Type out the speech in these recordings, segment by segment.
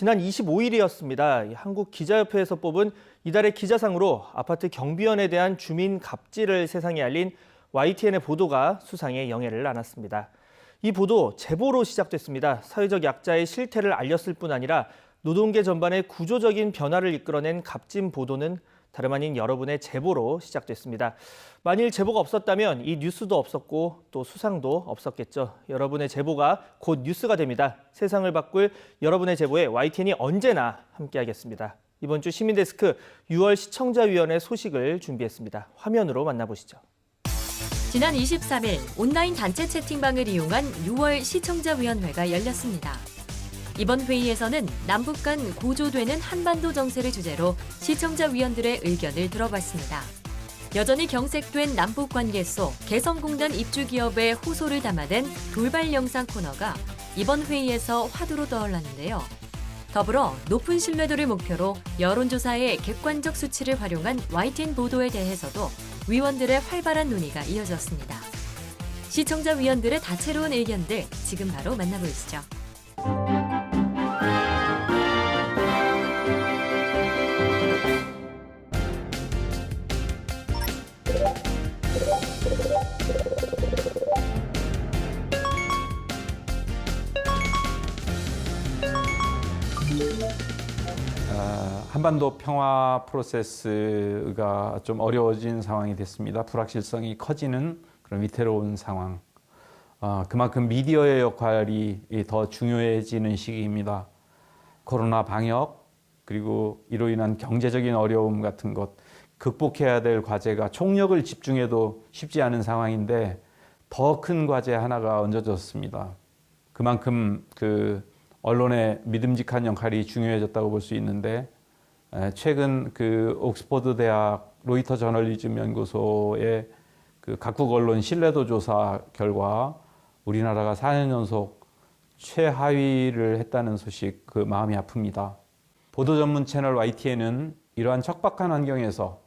지난 25일이었습니다. 한국기자협회에서 뽑은 이달의 기자상으로 아파트 경비원에 대한 주민 갑질을 세상에 알린 YTN의 보도가 수상에 영예를 안았습니다. 이 보도 제보로 시작됐습니다. 사회적 약자의 실태를 알렸을 뿐 아니라 노동계 전반의 구조적인 변화를 이끌어낸 값진 보도는 다름 아닌 여러분의 제보로 시작됐습니다. 만일 제보가 없었다면 이 뉴스도 없었고 또 수상도 없었겠죠. 여러분의 제보가 곧 뉴스가 됩니다. 세상을 바꿀 여러분의 제보에 YTN이 언제나 함께하겠습니다. 이번 주 시민데스크 6월 시청자위원회 소식을 준비했습니다. 화면으로 만나보시죠. 지난 23일 온라인 단체 채팅방을 이용한 6월 시청자위원회가 열렸습니다. 이번 회의에서는 남북 간 고조되는 한반도 정세를 주제로 시청자위원들의 의견을 들어봤습니다. 여전히 경색된 남북 관계 속 개성공단 입주 기업의 호소를 담아낸 돌발 영상 코너가 이번 회의에서 화두로 떠올랐는데요. 더불어 높은 신뢰도를 목표로 여론조사의 객관적 수치를 활용한 YTN 보도에 대해서도 위원들의 활발한 논의가 이어졌습니다. 시청자위원들의 다채로운 의견들 지금 바로 만나보시죠. 한반도 평화 프로세스가 좀 어려워진 상황이 됐습니다. 불확실성이 커지는 그런 위태로운 상황. 그만큼 미디어의 역할이 더 중요해지는 시기입니다. 코로나 방역, 그리고 이로 인한 경제적인 어려움 같은 것, 극복해야 될 과제가 총력을 집중해도 쉽지 않은 상황인데 더 큰 과제 하나가 얹어졌습니다. 그만큼 언론의 믿음직한 역할이 중요해졌다고 볼 수 있는데 최근 옥스퍼드 대학 로이터 저널리즘 연구소의 각국 언론 신뢰도 조사 결과 우리나라가 4년 연속 최하위를 했다는 소식 마음이 아픕니다. 보도 전문 채널 YTN은 이러한 척박한 환경에서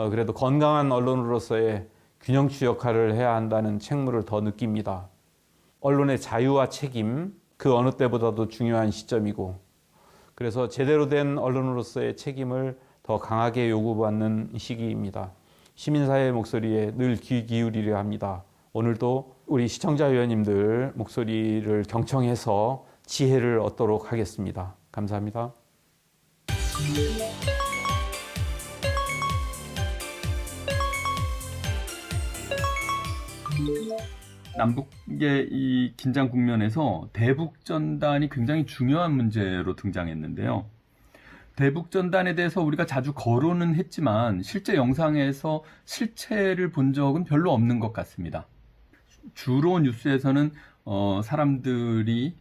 그래도 건강한 언론으로서의 균형추 역할을 해야 한다는 책무를 더 느낍니다. 언론의 자유와 책임, 그 어느 때보다도 중요한 시점이고 그래서 제대로 된 언론으로서의 책임을 더 강하게 요구받는 시기입니다. 시민사회의 목소리에 늘 귀 기울이려 합니다. 오늘도 우리 시청자위원님들 목소리를 경청해서 지혜를 얻도록 하겠습니다. 감사합니다. 남북의 이 긴장 국면에서 대북전단이 굉장히 중요한 문제로 등장했는데요. 대북전단에 대해서 우리가 자주 거론은 했지만 실제 영상에서 실체를 본 적은 별로 없는 것 같습니다. 주로 뉴스에서는 사람들이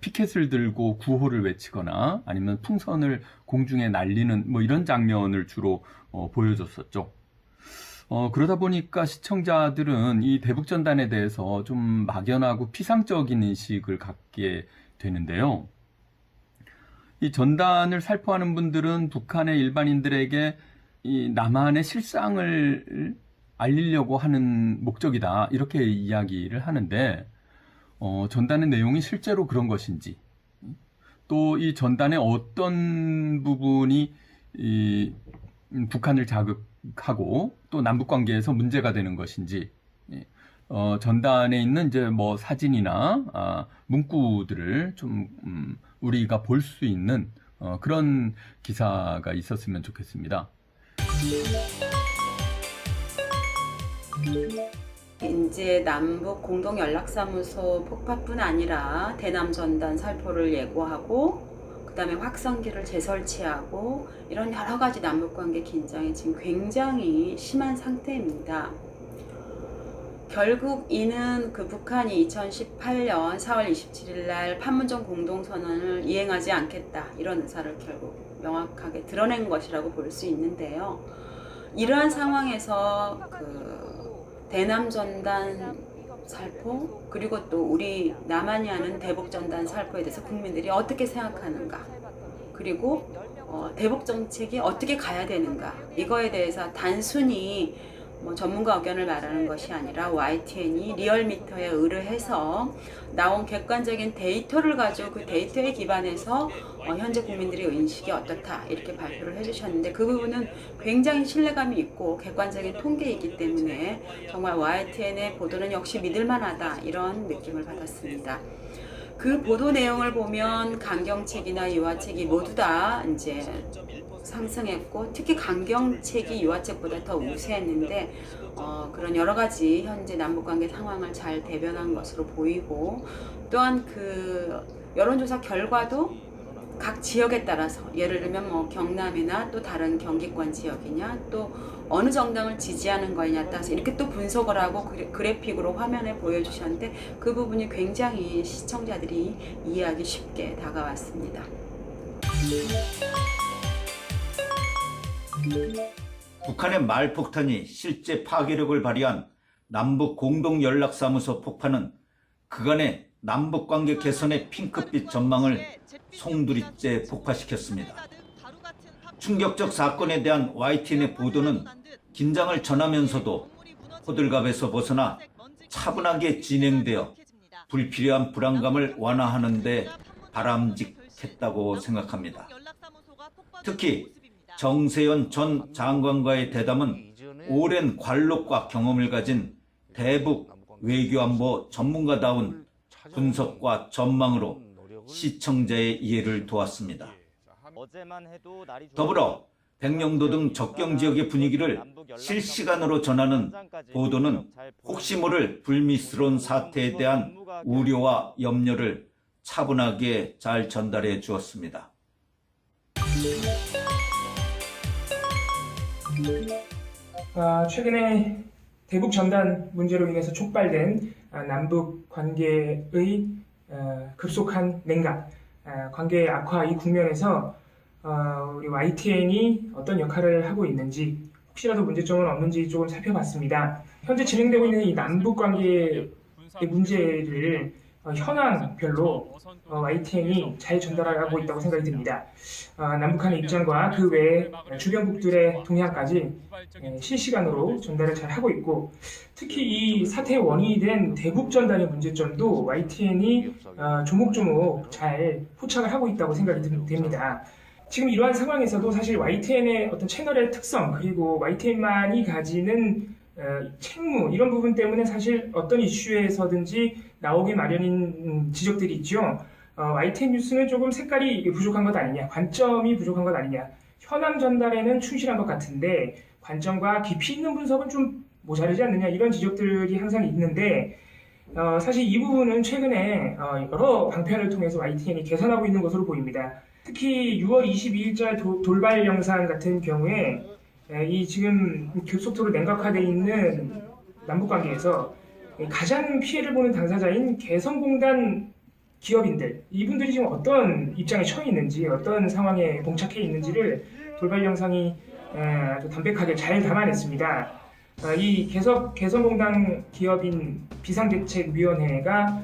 피켓을 들고 구호를 외치거나 아니면 풍선을 공중에 날리는 이런 장면을 주로 보여줬었죠. 그러다 보니까 시청자들은 이 대북전단에 대해서 좀 막연하고 피상적인 인식을 갖게 되는데요. 이 전단을 살포하는 분들은 북한의 일반인들에게 이 남한의 실상을 알리려고 하는 목적이다, 이렇게 이야기를 하는데, 전단의 내용이 실제로 그런 것인지, 또 이 전단의 어떤 부분이 북한을 자극하고 또 남북 관계에서 문제가 되는 것인지, 전단에 있는 이제 사진이나 문구들을 좀 우리가 볼 수 있는 그런 기사가 있었으면 좋겠습니다. 이제 남북 공동연락사무소 폭파뿐 아니라 대남 전단 살포를 예고하고 그다음에 확성기를 재설치하고 이런 여러 가지 남북관계 긴장이 지금 굉장히 심한 상태입니다. 결국 이는 북한이 2018년 4월 27일 날 판문점 공동선언을 이행하지 않겠다, 이런 의사를 결국 명확하게 드러낸 것이라고 볼 수 있는데요. 이러한 상황에서 대남 전단 살포, 그리고 또 우리 남한이 하는 대북 전단 살포에 대해서 국민들이 어떻게 생각하는가, 그리고 대북 정책이 어떻게 가야 되는가, 이거에 대해서 단순히 뭐 전문가 의견을 말하는 것이 아니라 YTN이 리얼미터에 의뢰해서 나온 객관적인 데이터를 가지고 그 데이터에 기반해서 현재 국민들의 인식이 어떻다 이렇게 발표를 해주셨는데 그 부분은 굉장히 신뢰감이 있고 객관적인 통계이기 때문에 정말 YTN의 보도는 역시 믿을만하다 이런 느낌을 받았습니다. 그 보도 내용을 보면 강경책이나 유아책이 모두 다 이제 상승했고 특히 강경책이 유아책보다 더 우세했는데 그런 여러 가지 현재 남북관계 상황을 잘 대변한 것으로 보이고 또한 그 여론조사 결과도 각 지역에 따라서 예를 들면 뭐 경남이나 또 다른 경기권 지역이냐 또 어느 정당을 지지하는 거냐에 따라서 이렇게 또 분석을 하고 그래픽으로 화면에 보여주셨는데 그 부분이 굉장히 시청자들이 이해하기 쉽게 다가왔습니다. 북한의 말폭탄이 실제 파괴력을 발휘한 남북 공동연락사무소 폭파는 그간의 남북관계 개선의 핑크빛 전망을 송두리째 폭파시켰습니다. 충격적 사건에 대한 YTN의 보도는 긴장을 전하면서도 호들갑에서 벗어나 차분하게 진행되어 불필요한 불안감을 완화하는 데 바람직했다고 생각합니다. 특히 정세현 전 장관과의 대담은 오랜 관록과 경험을 가진 대북 외교안보 전문가다운 분석과 전망으로 시청자의 이해를 도왔습니다. 더불어 백령도 등 접경 지역의 분위기를 실시간으로 전하는 보도는 혹시 모를 불미스러운 사태에 대한 우려와 염려를 차분하게 잘 전달해 주었습니다. 최근에 대북 전단 문제로 인해서 촉발된 남북 관계의 급속한 냉각, 관계의 악화 이 국면에서 우리 YTN이 어떤 역할을 하고 있는지 혹시라도 문제점은 없는지 조금 살펴봤습니다. 현재 진행되고 있는 이 남북 관계의 문제를 현황별로 YTN이 잘 전달하고 있다고 생각이 듭니다. 남북한의 입장과 그 외에 주변국들의 동향까지 실시간으로 전달을 잘 하고 있고 특히 이 사태의 원인이 된 대북 전단의 문제점도 YTN이 조목조목 잘 포착을 하고 있다고 생각이 됩니다. 지금 이러한 상황에서도 사실 YTN의 어떤 채널의 특성 그리고 YTN만이 가지는 책무 이런 부분 때문에 사실 어떤 이슈에서든지 나오기 마련인 지적들이 있죠. YTN 뉴스는 조금 색깔이 부족한 것 아니냐, 관점이 부족한 것 아니냐, 현황 전달에는 충실한 것 같은데 관점과 깊이 있는 분석은 좀 모자르지 않느냐 이런 지적들이 항상 있는데 사실 이 부분은 최근에 여러 방편을 통해서 YTN이 개선하고 있는 것으로 보입니다. 특히 6월 22일자 돌발 영상 같은 경우에 이 지금 급속도로 냉각화되어 있는 남북관계에서 가장 피해를 보는 당사자인 개성공단 기업인들 이분들이 지금 어떤 입장에 처해 있는지 어떤 상황에 봉착해 있는지를 돌발 영상이 아주 담백하게 잘 담아냈습니다. 이 개성공단 기업인 비상대책위원회가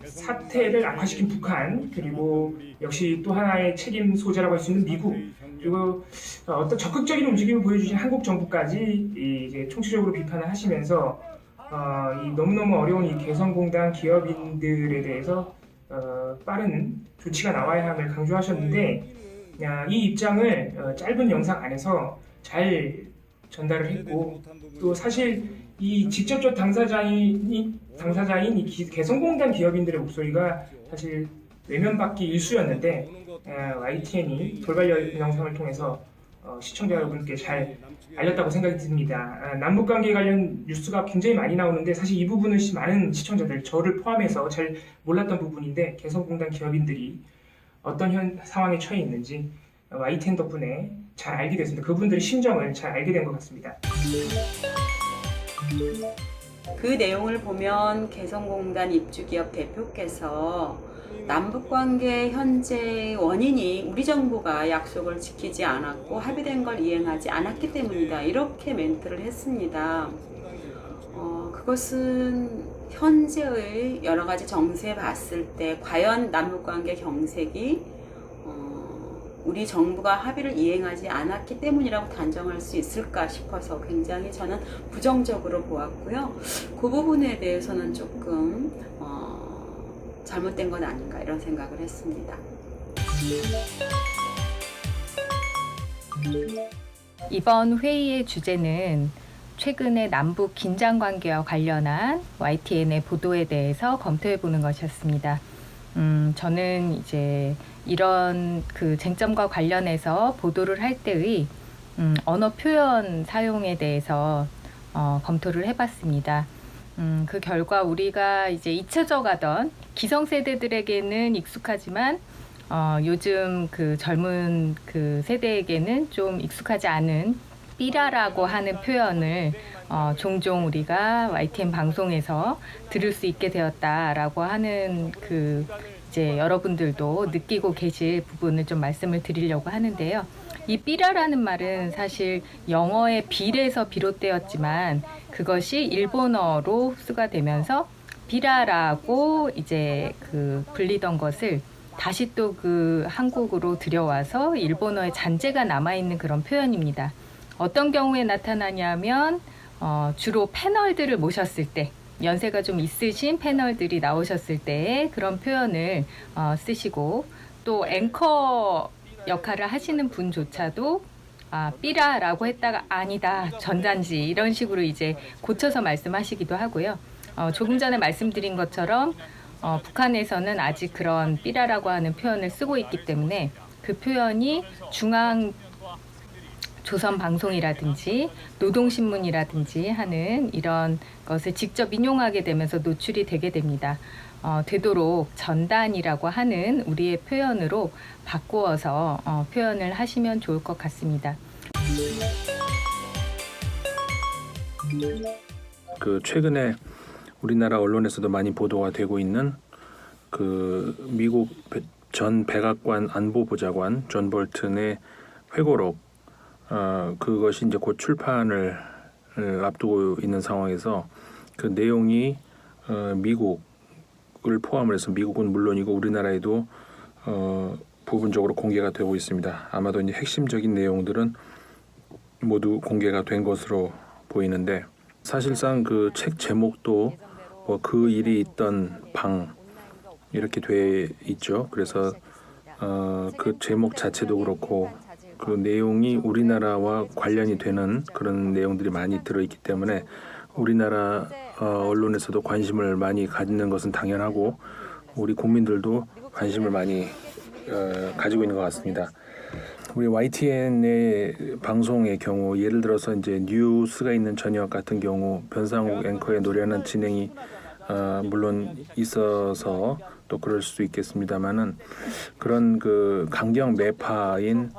사태를 악화시킨 북한 그리고 역시 또 하나의 책임 소재라고 할 수 있는 미국 그리고 어떤 적극적인 움직임을 보여주신 한국 정부까지 이제 총체적으로 비판을 하시면서 이 너무너무 어려운 이 개성공단 기업인들에 대해서 빠른 조치가 나와야 함을 강조하셨는데 이 입장을 짧은 영상 안에서 잘 전달을 했고 또 사실 이 직접적 당사자인 이 개성공단 기업인들의 목소리가 사실 외면받기 일쑤였는데 YTN이 돌발 영상을 통해서 시청자 여러분께 잘 알렸다고 생각이 듭니다. 남북관계 관련 뉴스가 굉장히 많이 나오는데 사실 이 부분은 많은 시청자들, 저를 포함해서 잘 몰랐던 부분인데 개성공단 기업인들이 어떤 상황에 처해 있는지 YTN 덕분에 잘 알게 됐습니다. 그분들의 심정을 잘 알게 된 것 같습니다. 그 내용을 보면 개성공단 입주기업 대표께서 남북관계 현재 원인이 우리 정부가 약속을 지키지 않았고 합의된 걸 이행하지 않았기 때문이다 이렇게 멘트를 했습니다. 그것은 현재의 여러 가지 정세 봤을 때 과연 남북관계 경색이 우리 정부가 합의를 이행하지 않았기 때문이라고 단정할 수 있을까 싶어서 굉장히 저는 부정적으로 보았고요. 그 부분에 대해서는 조금 잘못된 건 아닌가 이런 생각을 했습니다. 이번 회의의 주제는 최근의 남북 긴장 관계와 관련한 YTN의 보도에 대해서 검토해 보는 것이었습니다. 저는 이제 이런 그 쟁점과 관련해서 보도를 할 때의 언어 표현 사용에 대해서 검토를 해봤습니다. 그 결과 우리가 이제 잊혀져 가던 기성세대들에게는 익숙하지만 요즘 그 젊은 그 세대에게는 좀 익숙하지 않은 삐라라고 하는 표현을 종종 우리가 YTN 방송에서 들을 수 있게 되었다라고 하는 그 이제 여러분들도 느끼고 계실 부분을 좀 말씀을 드리려고 하는데요. 이 삐라라는 말은 사실 영어의 빌에서 비롯되었지만 그것이 일본어로 흡수가 되면서 비라라고 이제 그 불리던 것을 다시 또 그 한국으로 들여와서 일본어의 잔재가 남아있는 그런 표현입니다. 어떤 경우에 나타나냐면 주로 패널들을 모셨을 때 연세가 좀 있으신 패널들이 나오셨을 때 그런 표현을 쓰시고 또 앵커 역할을 하시는 분조차도 삐라라고 했다가 아니다 전단지 이런 식으로 이제 고쳐서 말씀하시기도 하고요. 조금 전에 말씀드린 것처럼 북한에서는 아직 그런 삐라라고 하는 표현을 쓰고 있기 때문에 그 표현이 중앙 조선방송이라든지 노동신문이라든지 하는 이런 것을 직접 인용하게 되면서 노출이 되게 됩니다. 되도록 전단이라고 하는 우리의 표현으로 바꾸어서 표현을 하시면 좋을 것 같습니다. 그 최근에 우리나라 언론에서도 많이 보도가 되고 있는 그 미국 전 백악관 안보보좌관 존 볼튼의 회고록 그것이 이제 곧 출판을 앞두고 있는 상황에서 그 내용이 미국을 포함을 해서 미국은 물론이고 우리나라에도 부분적으로 공개가 되고 있습니다. 아마도 이제 핵심적인 내용들은 모두 공개가 된 것으로 보이는데 사실상 그 책 제목도 뭐 그 일이 있던 방 이렇게 돼 있죠. 그래서 그 제목 자체도 그렇고 그 내용이 우리나라와 관련이 되는 그런 내용들이 많이 들어있기 때문에 우리나라 언론에서도 관심을 많이 갖는 것은 당연하고 우리 국민들도 관심을 많이 가지고 있는 것 같습니다. 우리 YTN의 방송의 경우 예를 들어서 이제 뉴스가 있는 저녁 같은 경우 변상욱 앵커의 노련한 진행이 물론 있어서 또 그럴 수도 있겠습니다만은 그런 그 강경 매파인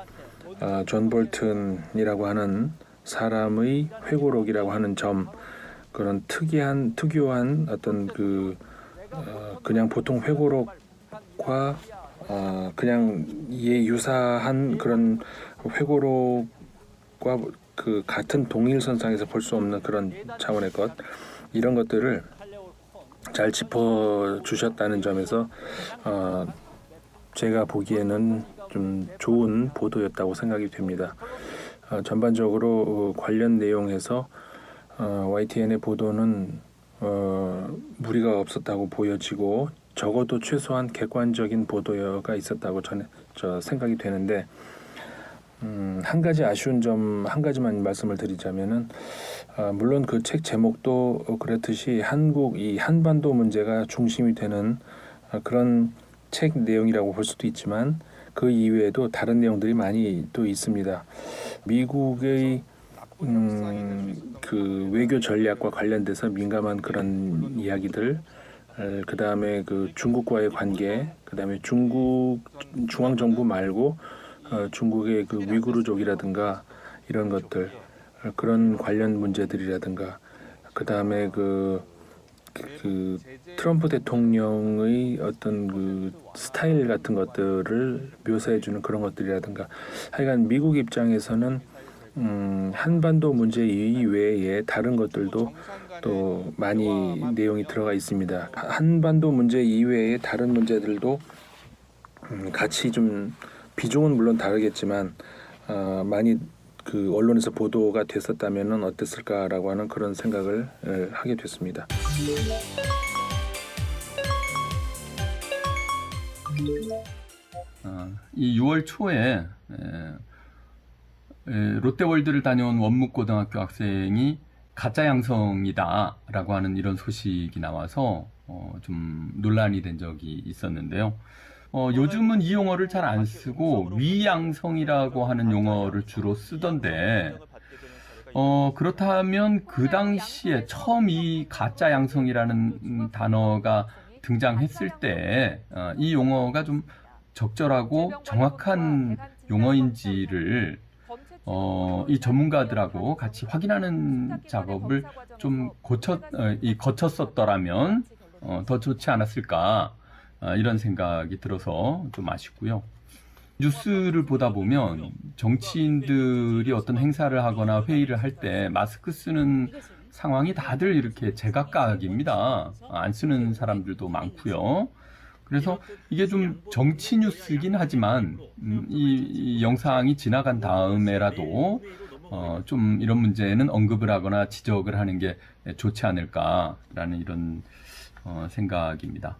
존 볼튼이라고 하는 사람의 회고록이라고 하는 점 그런 특유한 어떤 그 그냥 보통 회고록과 그냥 유사한 그런 회고록과 그 같은 동일선상에서 볼 수 없는 그런 차원의 것 이런 것들을 잘 짚어주셨다는 점에서 제가 보기에는 좀 좋은 보도였다고 생각이 됩니다. 전반적으로 관련 내용에서 YTN의 보도는 무리가 없었다고 보여지고 적어도 최소한 객관적인 보도가 있었다고 저 생각이 되는데 한 가지 아쉬운 점 한 가지만 말씀을 드리자면은 물론 그 책 제목도 그렇듯이 이 한반도 문제가 중심이 되는 그런 책 내용이라고 볼 수도 있지만 그 이외에도 다른 내용들이 많이 또 있습니다. 미국의 그 외교 전략과 관련돼서 민감한 그런 이야기들, 그 다음에 그 중국과의 관계, 그 다음에 중앙 정부 말고 중국의 그 위구르족이라든가 이런 것들 그런 관련 문제들이라든가 그 다음에 그 트럼프 대통령의 어떤 그 스타일 같은 것들을 묘사해주는 그런 것들이라든가 하여간 미국 입장에서는 한반도 문제 이외에 다른 것들도 또 많이 내용이 들어가 있습니다. 한반도 문제 이외에 다른 문제들도 같이 좀 비중은 물론 다르겠지만 많이 그 언론에서 보도가 됐었다면은 어땠을까라고 하는 그런 생각을 하게 됐습니다. 이 6월 초에 롯데월드를 다녀온 원무고등학교 학생이 가짜 양성이다라고 하는 이런 소식이 나와서 좀 논란이 된 적이 있었는데요. 요즘은 이 용어를 잘 안 쓰고 위양성이라고 하는 용어를 주로 쓰던데 그렇다면 그 당시에 처음 이 가짜 양성이라는 단어가 등장했을 때 이 용어가 좀 적절하고 정확한 용어인지를 이 전문가들하고 같이 확인하는 작업을 좀 거쳤었더라면 더 좋지 않았을까 이런 생각이 들어서 좀 아쉽고요. 뉴스를 보다 보면 정치인들이 어떤 행사를 하거나 회의를 할 때 마스크 쓰는 상황이 다들 이렇게 제각각입니다. 안 쓰는 사람들도 많고요. 그래서 이게 좀 정치 뉴스이긴 하지만 이 영상이 지나간 다음에라도 좀 이런 문제는 언급을 하거나 지적을 하는 게 좋지 않을까라는 이런 생각입니다.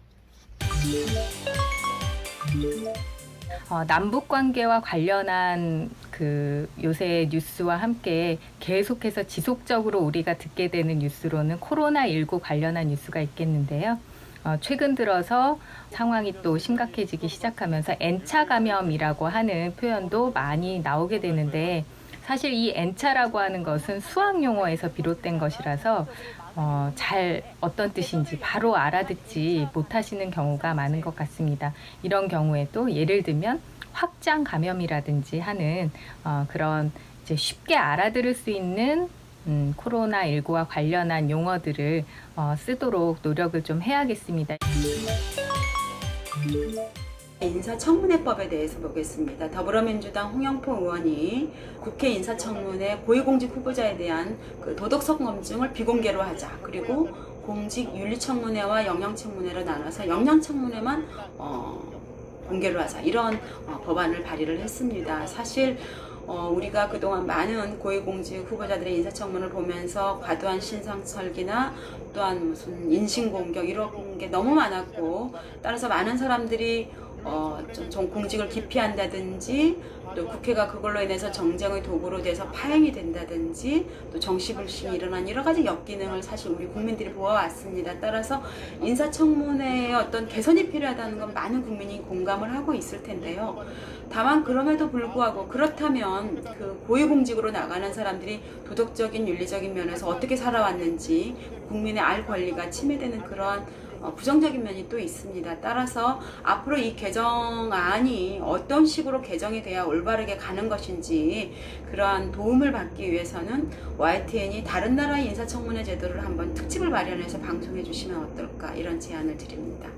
남북 관계와 관련한 그 요새 뉴스와 함께 계속해서 지속적으로 우리가 듣게 되는 뉴스로는 코로나19 관련한 뉴스가 있겠는데요. 최근 들어서 상황이 또 심각해지기 시작하면서 N차 감염이라고 하는 표현도 많이 나오게 되는데 사실 이 N차라고 하는 것은 수학 용어에서 비롯된 것이라서 잘 어떤 뜻인지 바로 알아듣지 못하시는 경우가 많은 것 같습니다. 이런 경우에도 예를 들면 확장 감염이라든지 하는 그런 이제 쉽게 알아들을 수 있는 코로나19와 관련한 용어들을 쓰도록 노력을 좀 해야겠습니다. 인사청문회법에 대해서 보겠습니다. 더불어민주당 홍영표 의원이 국회 인사청문회 고위공직 후보자에 대한 그 도덕성 검증을 비공개로 하자. 그리고 공직윤리청문회와 영양청문회로 나눠서 영양청문회만 공개로 하자. 이런 법안을 발의를 했습니다. 사실 우리가 그동안 많은 고위공직 후보자들의 인사청문을 보면서 과도한 신상설기나 또한 무슨 인신공격 이런 게 너무 많았고 따라서 많은 사람들이 좀 공직을 기피한다든지 또 국회가 그걸로 인해서 정쟁의 도구로 돼서 파행이 된다든지 또 정치불신이 일어난 여러 가지 역기능을 사실 우리 국민들이 보아왔습니다. 따라서 인사청문회의 어떤 개선이 필요하다는 건 많은 국민이 공감을 하고 있을 텐데요. 다만 그럼에도 불구하고 그렇다면 그 고위공직으로 나가는 사람들이 도덕적인 윤리적인 면에서 어떻게 살아왔는지 국민의 알 권리가 침해되는 그런 부정적인 면이 또 있습니다. 따라서 앞으로 이 개정안이 어떤 식으로 개정이 돼야 올바르게 가는 것인지 그러한 도움을 받기 위해서는 YTN이 다른 나라의 인사청문회 제도를 한번 특집을 마련해서 방송해 주시면 어떨까 이런 제안을 드립니다.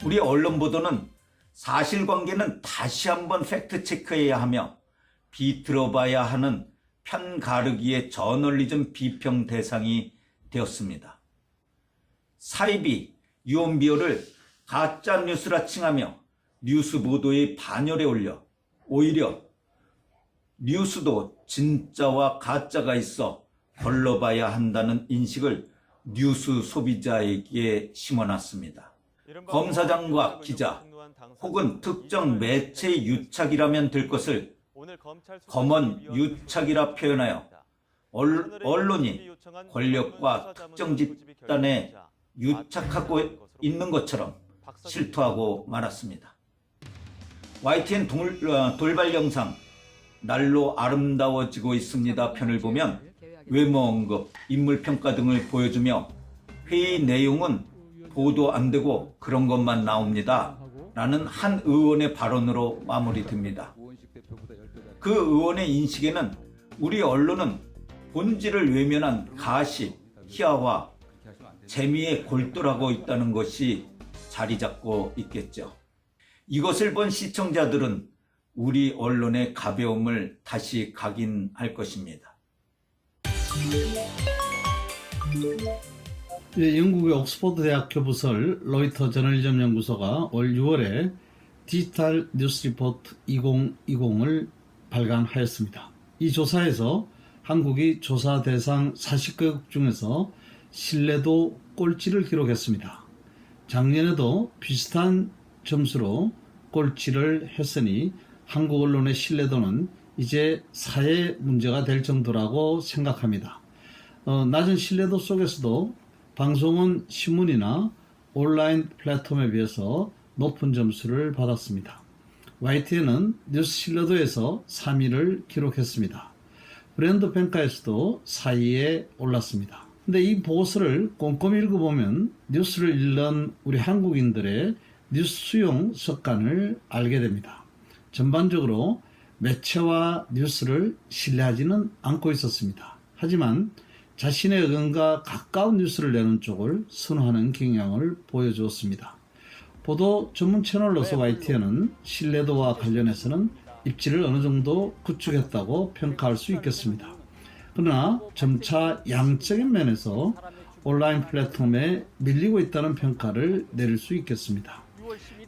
우리 언론 보도는 사실관계는 다시 한번 팩트체크해야 하며 비틀어봐야 하는 편가르기의 저널리즘 비평 대상이 되었습니다. 사이비, 유언비어를 가짜뉴스라 칭하며 뉴스 보도의 반열에 올려 오히려 뉴스도 진짜와 가짜가 있어 걸러봐야 한다는 인식을 뉴스 소비자에게 심어놨습니다. 검사장과 기자 혹은 특정 매체의 유착이라면 될 것을 검언 유착이라 표현하여 언론이 권력과 특정 집단에 유착하고 있는 것처럼 실토하고 말았습니다. YTN 돌발 영상 날로 아름다워지고 있습니다 편을 보면 외모 언급, 인물평가 등을 보여주며 회의 내용은 보도 안 되고 그런 것만 나옵니다 라는 한 의원의 발언으로 마무리됩니다. 그 의원의 인식에는 우리 언론은 본질을 외면한 가십, 희화화, 재미에 골똘하고 있다는 것이 자리 잡고 있겠죠. 이것을 본 시청자들은 우리 언론의 가벼움을 다시 각인할 것입니다. 영국의 옥스퍼드 대학교 부설 로이터 저널리즘 연구소가 올 6월에 디지털 뉴스 리포트 2020을 발간하였습니다. 이 조사에서 한국이 조사 대상 40개국 중에서 신뢰도 꼴찌를 기록했습니다. 작년에도 비슷한 점수로 꼴찌를 했으니 한국 언론의 신뢰도는 이제 사회 문제가 될 정도라고 생각합니다. 낮은 신뢰도 속에서도 방송은 신문이나 온라인 플랫폼에 비해서 높은 점수를 받았습니다. YTN은 뉴스 신뢰도에서 3위를 기록했습니다. 브랜드 평가에서도 4위에 올랐습니다. 근데 이 보고서를 꼼꼼히 읽어보면 뉴스를 읽는 우리 한국인들의 뉴스 수용 습관을 알게 됩니다. 전반적으로 매체와 뉴스를 신뢰하지는 않고 있었습니다. 하지만 자신의 의견과 가까운 뉴스를 내는 쪽을 선호하는 경향을 보여주었습니다. 보도 전문 채널로서 YTN은 신뢰도와 관련해서는 입지를 어느 정도 구축했다고 평가할 수 있겠습니다. 그러나 점차 양적인 면에서 온라인 플랫폼에 밀리고 있다는 평가를 내릴 수 있겠습니다.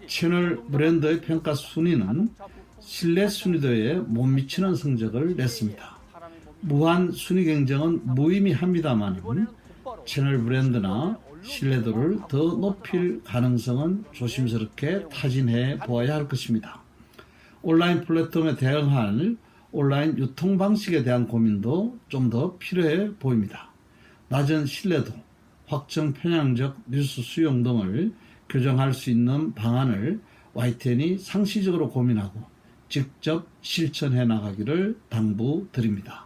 채널 브랜드의 평가 순위는 신뢰 순위도에 못 미치는 성적을 냈습니다. 무한 순위 경쟁은 무의미합니다만 채널 브랜드나 신뢰도를 더 높일 가능성은 조심스럽게 타진해 보아야 할 것입니다. 온라인 플랫폼에 대응할 온라인 유통 방식에 대한 고민도 좀 더 필요해 보입니다. 낮은 신뢰도, 확정 편향적 뉴스 수용 등을 교정할 수 있는 방안을 YTN이 상시적으로 고민하고 직접 실천해 나가기를 당부드립니다.